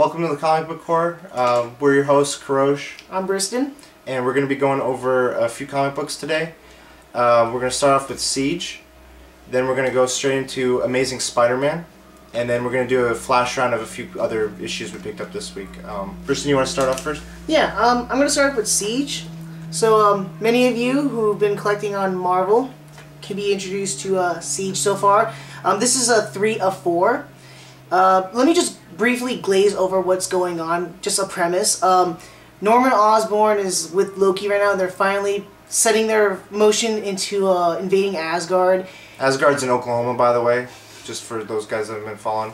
Welcome to the Comic Book Corps. We're your hosts, Karosh. I'm Briston. And we're going to be going over a few comic books today. We're going to start off with Siege. Then we're going to go straight into Amazing Spider-Man. And then we're going to do a flash round of a few other issues we picked up this week. Briston, you want to start off first? Yeah, I'm going to start with Siege. So many of you who've been collecting on Marvel can be introduced to Siege so far. This is a 3 of 4. Let me just briefly glaze over what's going on, just a premise. Norman Osborn is with Loki right now, and they're finally setting their motion into invading Asgard. Asgard's in Oklahoma, by the way, just for those guys that have been following.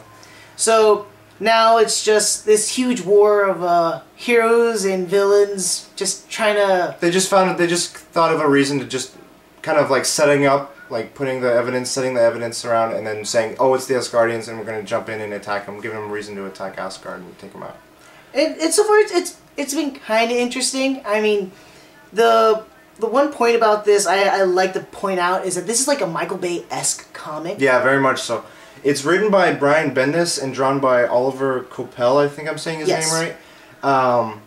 So now it's just this huge war of heroes and villains just trying to... They just thought of a reason to just kind of like setting up, like setting the evidence around, and then saying, oh, it's the Asgardians, and we're going to jump in and attack them, give them a reason to attack Asgard and take them out. So far, it's been kind of interesting. I mean, the one point about this I like to point out is that this is like a Michael Bay-esque comic. Yeah, very much so. It's written by Brian Bendis and drawn by Oliver Coipel, I think I'm saying his name right.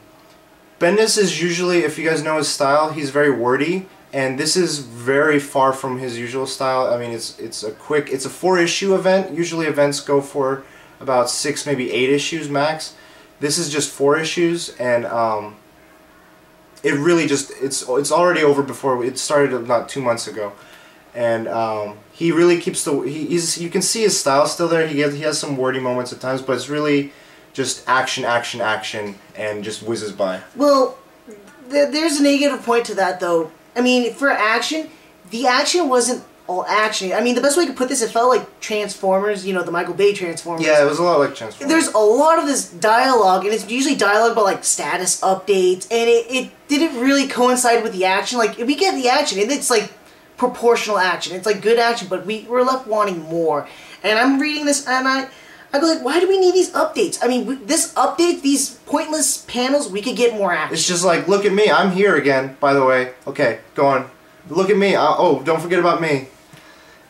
Bendis is usually, if you guys know his style, he's very wordy. And this is very far from his usual style. I mean, it's a 4-issue event. Usually events go for about 6, maybe 8 issues max. This is just 4 issues, and it really just it's already over before it started about 2 months ago. And he really keeps you can see his style still there. He has some wordy moments at times, but it's really just action, action, action, and just whizzes by. Well, there's a negative point to that though. I mean, for action, the action wasn't all action. I mean, the best way to put this, it felt like Transformers, you know, the Michael Bay Transformers. Yeah, it was a lot like Transformers. There's a lot of this dialogue, and it's usually dialogue about, like, status updates, and it didn't really coincide with the action. Like, we get the action, and it's, like, proportional action. It's, like, good action, but we're left wanting more. And I'm reading this, and I go like, why do we need these updates? I mean, these pointless panels, we could get more action. It's just like, look at me, I'm here again, by the way. Okay, go on. Look at me, oh, don't forget about me.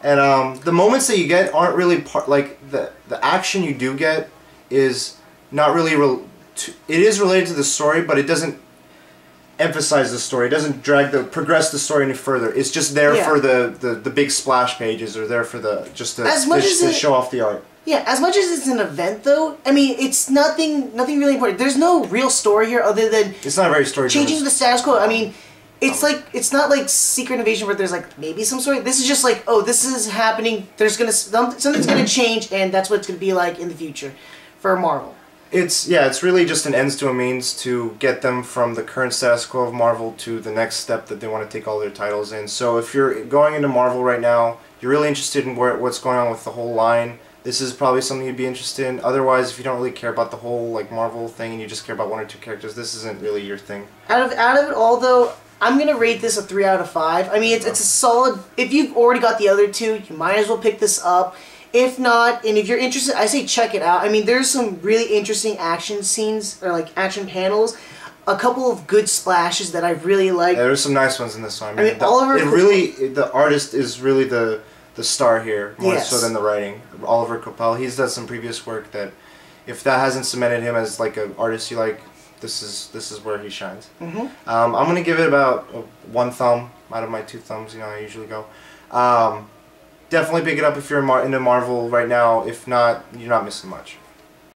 And the moments that you get aren't really the action you do get is not really, it is related to the story, but it doesn't emphasize the story. It doesn't progress the story any further. It's just there for the big splash pages, or there for to show off the art. Yeah, as much as it's an event, though, I mean, it's nothing really important. There's no real story here other than it's not very story changing the status quo. I mean, it's not like Secret Invasion where there's like maybe some story. This is just like, oh, this is happening. Something's gonna change, and that's what it's gonna be like in the future for Marvel. It's really just an ends to a means to get them from the current status quo of Marvel to the next step that they want to take all their titles in. So if you're going into Marvel right now, you're really interested in what's going on with the whole line. This is probably something you'd be interested in. Otherwise, if you don't really care about the whole like Marvel thing and you just care about 1 or 2 characters, this isn't really your thing. Out of it all, though, I'm gonna rate this a 3 out of 5. I mean, it's a solid. If you've already got the other 2, you might as well pick this up. If not, and if you're interested, I say check it out. I mean, there's some really interesting action scenes or like action panels. A couple of good splashes that I really like. Yeah, there's some nice ones in this one. I mean the artist is really the star here, more so than the writing. Oliver Coipel, he's done some previous work that, if that hasn't cemented him as like an artist you like, this is where he shines. I'm gonna give it about 1 thumb out of my 2 thumbs. You know, I usually go. Definitely pick it up if you're into Marvel right now. If not, you're not missing much.